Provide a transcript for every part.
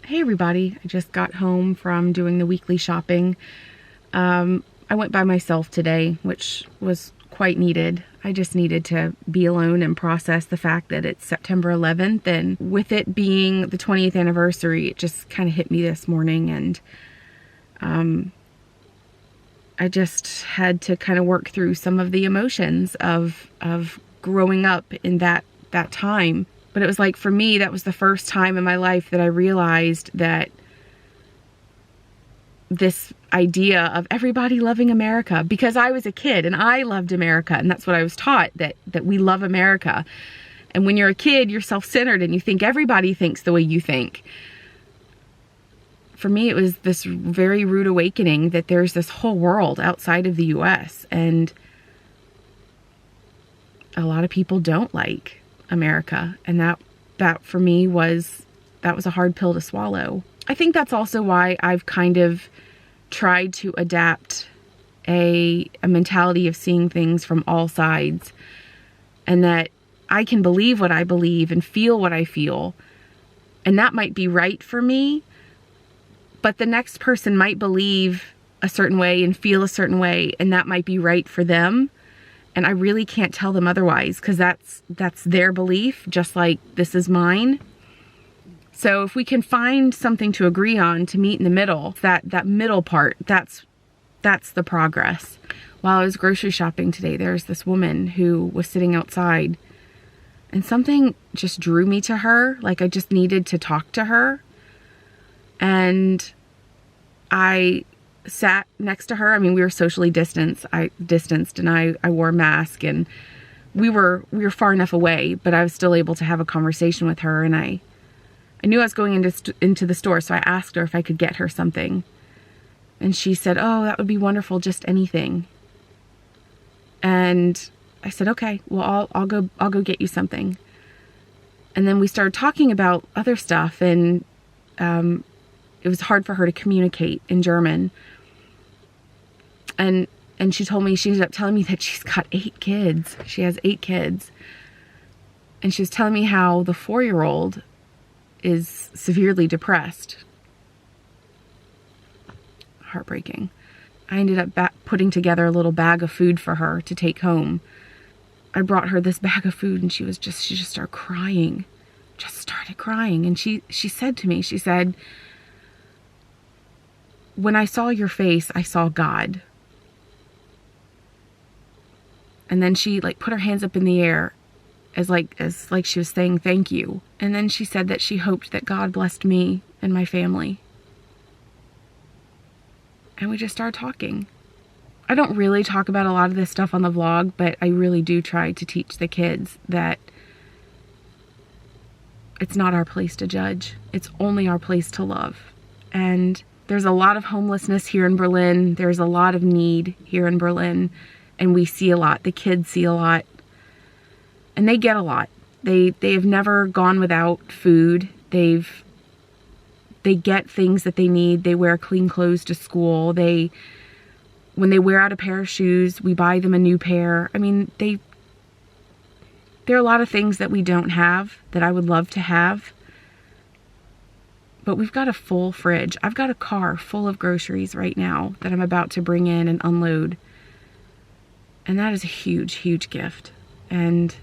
Hey everybody, I just got home from doing the weekly shopping. I went by myself today, which was quite needed. I just needed to be alone and process the fact that it's September 11th, and with it being the 20th anniversary, it just kind of hit me this morning, and I just had to kind of work through some of the emotions of growing up in that time. But it was like, for me, that was the first time in my life that I realized that this idea of everybody loving America, because I was a kid and I loved America, and that's what I was taught, that we love America. And when you're a kid, you're self-centered and you think everybody thinks the way you think. For me, it was this very rude awakening that there's this whole world outside of the US, and a lot of people don't like America, and that for me was a hard pill to swallow. I think that's also why I've kind of tried to adapt a mentality of seeing things from all sides, and that I can believe what I believe and feel what I feel, and that might be right for me, but the next person might believe a certain way and feel a certain way, and that might be right for them. And I really can't tell them otherwise, because that's their belief, just like this is mine. So if we can find something to agree on, to meet in the middle, that middle part, that's the progress. While I was grocery shopping today, there's this woman who was sitting outside, and something just drew me to her. Like, I just needed to talk to her. And I sat next to her. I mean, we were socially distanced. I wore a mask, and we were far enough away, but I was still able to have a conversation with her. And I knew I was going into the store, so I asked her if I could get her something. And she said, "Oh, that would be wonderful, just anything." And I said, "Okay, well, I'll go get you something." And then we started talking about other stuff, and it was hard for her to communicate in German. And she ended up telling me that she's got 8 kids. She has 8 kids. And she was telling me how the 4-year-old is severely depressed. Heartbreaking. I ended up putting together a little bag of food for her to take home. I brought her this bag of food, and she just started crying. Just started crying. And she said to me, she said, "When I saw your face, I saw God." And then she put her hands up in the air as like she was saying thank you. And then she said that she hoped that God blessed me and my family. And we just started talking. I don't really talk about a lot of this stuff on the vlog, but I really do try to teach the kids that it's not our place to judge. It's only our place to love. And there's a lot of homelessness here in Berlin. There's a lot of need here in Berlin. And we see a lot. The kids see a lot. And they get a lot. They have never gone without food. They get things that they need. They wear clean clothes to school. When they wear out a pair of shoes, we buy them a new pair. I mean, there are a lot of things that we don't have that I would love to have. But we've got a full fridge. I've got a car full of groceries right now that I'm about to bring in and unload. And that is a huge, huge gift. And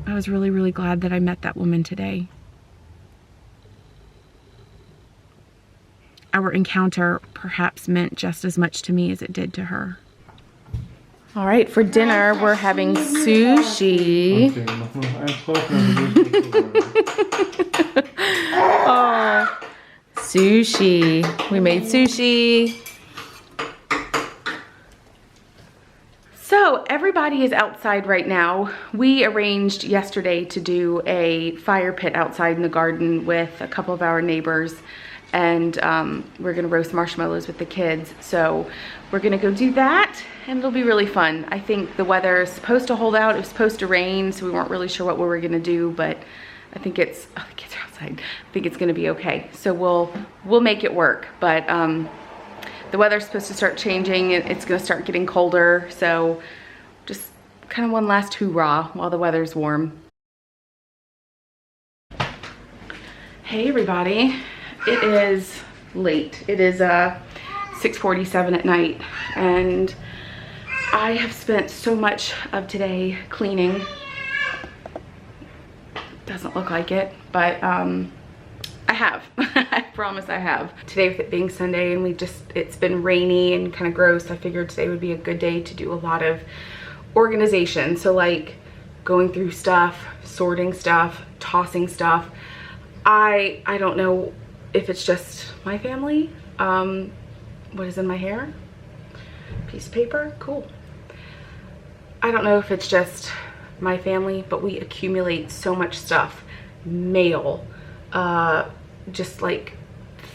I was really, really glad that I met that woman today. Our encounter perhaps meant just as much to me as it did to her. All right, for dinner, we're having sushi. Oh, sushi. We made sushi. So everybody is outside right now. We arranged yesterday to do a fire pit outside in the garden with a couple of our neighbors, and we're gonna roast marshmallows with the kids. So we're gonna go do that, and it'll be really fun. I think the weather is supposed to hold out. It was supposed to rain, so we weren't really sure what we were gonna do, but I think the kids are outside. I think it's gonna be okay. So we'll make it work, but the weather's supposed to start changing. It's gonna start getting colder, so just kind of one last hoorah while the weather's warm. Hey everybody, it is late. It is 6:47 at night and I have spent so much of today cleaning. Doesn't look like it, but I have. I promise I have. Today with it being Sunday and it's been rainy and kind of gross, I figured today would be a good day to do a lot of organization. So like going through stuff, sorting stuff, tossing stuff. I don't know if it's just my family. What is in my hair? Piece of paper, cool. I don't know if it's just my family, but we accumulate so much stuff. Mail, just like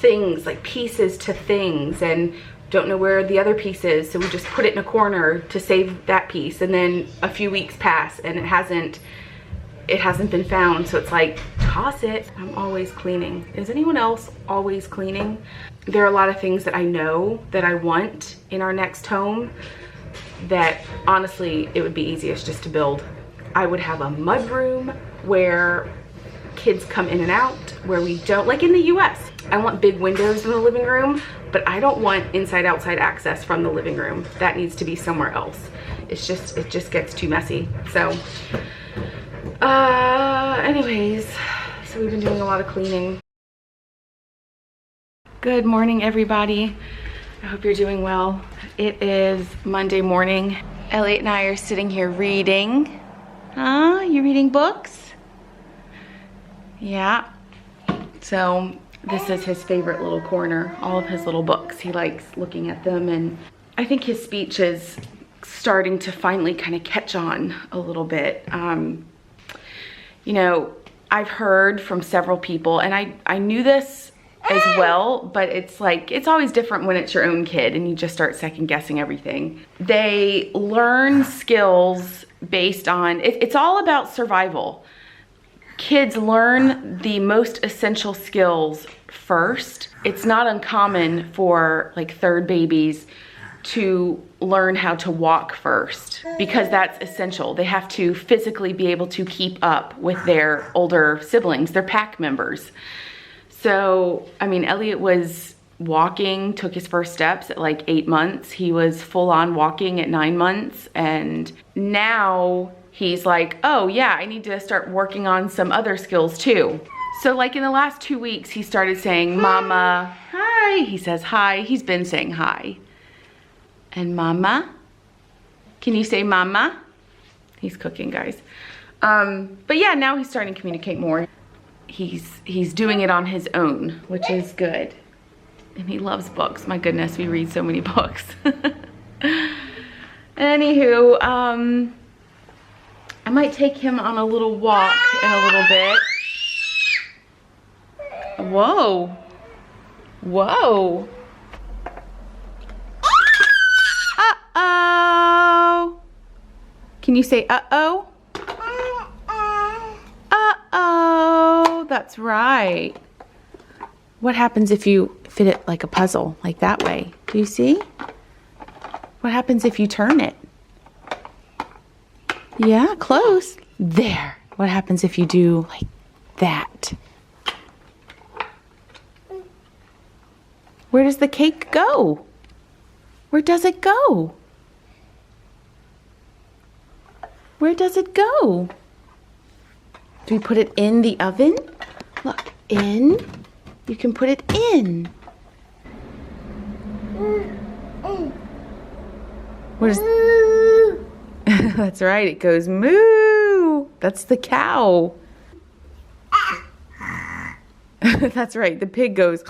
things, like pieces to things, and don't know where the other piece is, so we just put it in a corner to save that piece, and then a few weeks pass and it hasn't been found, so it's like, toss it. I'm always cleaning. Is anyone else always cleaning? There are a lot of things that I know that I want in our next home that honestly it would be easiest just to build. I would have a mud room where kids come in and out, where we don't, like in the US, I want big windows in the living room, but I don't want inside-outside access from the living room. That needs to be somewhere else. It just gets too messy. So anyways, so we've been doing a lot of cleaning. Good morning, everybody. I hope you're doing well. It is Monday morning. Elliot and I are sitting here reading. Huh? You reading books? Yeah. So this is his favorite little corner, all of his little books. He likes looking at them, and I think his speech is starting to finally kind of catch on a little bit. You know, I've heard from several people, and I knew this as well, but it's like, it's always different when it's your own kid and you just start second guessing everything. They learn skills based on, it's all about survival. Kids learn the most essential skills first. It's not uncommon for like third babies to learn how to walk first, because that's essential. They have to physically be able to keep up with their older siblings, their pack members. So, I mean, Elliot was walking, took his first steps at like 8 months. He was full on walking at 9 months. And now he's like, oh yeah, I need to start working on some other skills too. So like in the last 2 weeks, he started saying, Mama, hi. He says hi. He's been saying hi. And Mama, can you say Mama? He's cooking, guys. But yeah, now he's starting to communicate more. He's doing it on his own, which is good. And he loves books. My goodness, we read so many books. Anywho, I might take him on a little walk in a little bit. Whoa. Whoa. Uh-oh. Can you say uh-oh? Uh-oh. That's right. What happens if you fit it like a puzzle, like that way? Do you see? What happens if you turn it? Yeah, close. There. What happens if you do like that? Where does the cake go? Where does it go? Where does it go? Do we put it in the oven? Look, in. You can put it in. What is... That's right, it goes moo. That's the cow. That's right, the pig goes.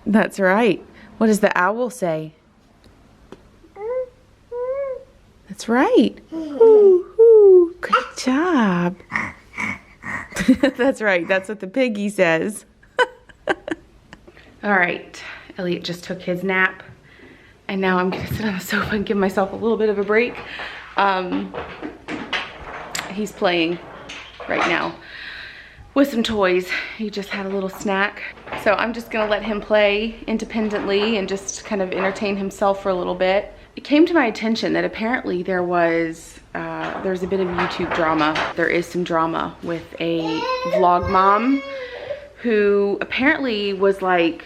That's right. What does the owl say? That's right. Ooh, ooh, good job. That's right, that's what the piggy says. All right, Elliot just took his nap. And now I'm gonna sit on the sofa and give myself a little bit of a break. He's playing right now with some toys. He just had a little snack. So I'm just gonna let him play independently and just kind of entertain himself for a little bit. It came to my attention that apparently there's a bit of YouTube drama. There is some drama with a vlog mom who apparently was like,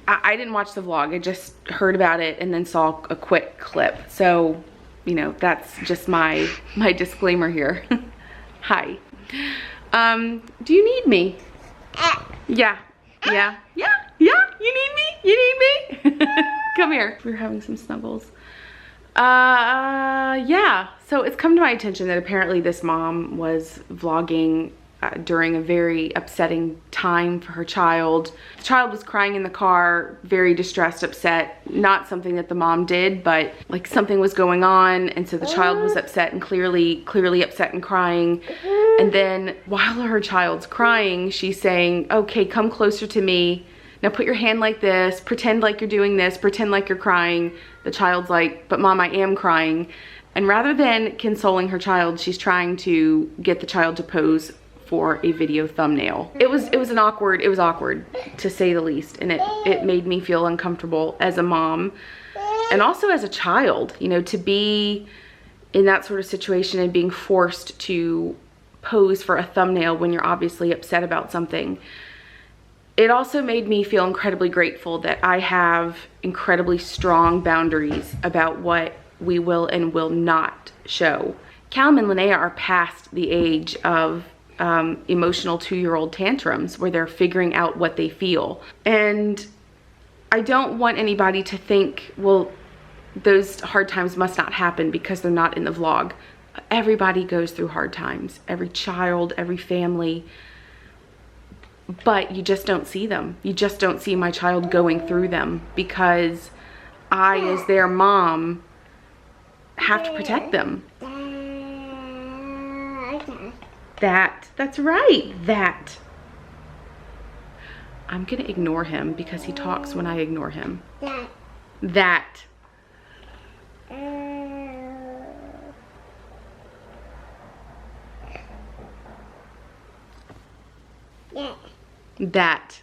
I didn't watch the vlog, I just heard about it and then saw a quick clip. So, you know, that's just my disclaimer here. Hi. Do you need me? Yeah. Yeah. Yeah. Yeah. You need me? You need me? Come here. We're having some snuggles. Yeah. So it's come to my attention that apparently this mom was vlogging during a very upsetting time for her child. The child was crying in the car, very distressed, upset. Not something that the mom did, but like something was going on, and so the child was upset and clearly upset and crying. And then while her child's crying, she's saying, okay, come closer to me. Now put your hand like this, pretend like you're doing this, pretend like you're crying. The child's like, but mom, I am crying. And rather than consoling her child, she's trying to get the child to pose for a video thumbnail. It was awkward to say the least, and it made me feel uncomfortable as a mom and also as a child, you know, to be in that sort of situation and being forced to pose for a thumbnail when you're obviously upset about something. It also made me feel incredibly grateful that I have incredibly strong boundaries about what we will and will not show. Callum and Linnea are past the age of emotional 2-year-old tantrums where they're figuring out what they feel. And I don't want anybody to think, well, those hard times must not happen because they're not in the vlog. Everybody goes through hard times, every child, every family, but you just don't see them. You just don't see my child going through them because I, as their mom, have to protect them. That's right, that. I'm gonna ignore him because he talks when I ignore him. That. That.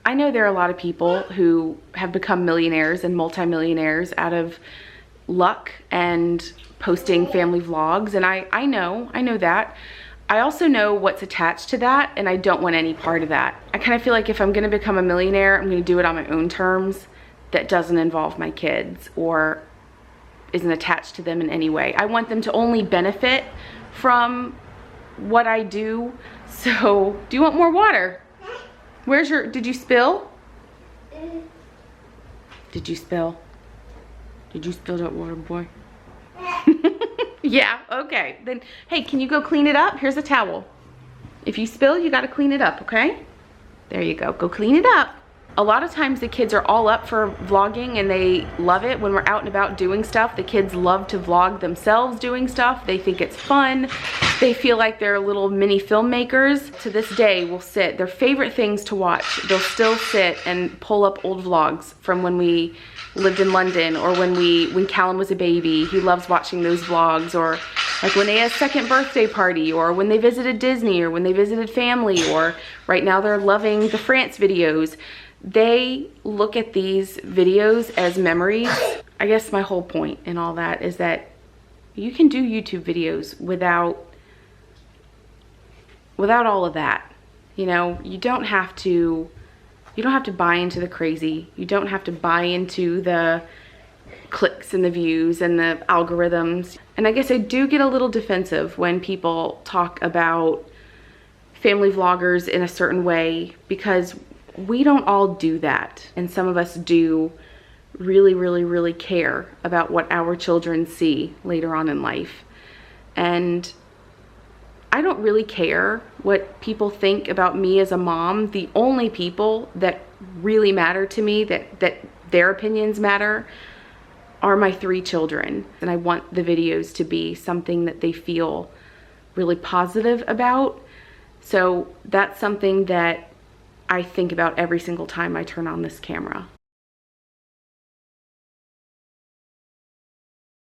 I know there are a lot of people who have become millionaires and multimillionaires out of luck and posting family vlogs, and I know that. I also know what's attached to that, and I don't want any part of that. I kind of feel like if I'm gonna become a millionaire, I'm gonna do it on my own terms that doesn't involve my kids or isn't attached to them in any way. I want them to only benefit from what I do. So, do you want more water? Where's your, did you spill? Did you spill? Did you spill that water, boy? Yeah, okay. Then, hey, can you go clean it up? Here's a towel. If you spill, you gotta clean it up, okay? There you go, go clean it up. A lot of times the kids are all up for vlogging and they love it when we're out and about doing stuff. The kids love to vlog themselves doing stuff. They think it's fun. They feel like they're little mini filmmakers. To this day, will sit, their favorite things to watch, they'll still sit and pull up old vlogs from when we lived in London or when Callum was a baby. He loves watching those vlogs, or like Linnea's second birthday party, or when they visited Disney, or when they visited family, or right now they're loving the France videos. They look at these videos as memories. I guess my whole point in all that is that you can do YouTube videos without all of that. You know, you don't have to buy into the crazy. You don't have to buy into the clicks and the views and the algorithms. And I guess I do get a little defensive when people talk about family vloggers in a certain way, because we don't all do that. And some of us do really care about what our children see later on in life. And I don't really care what people think about me as a mom. The only people that really matter to me, that their opinions matter, are my 3 children. And I want the videos to be something that they feel really positive about. So that's something that I think about every single time I turn on this camera.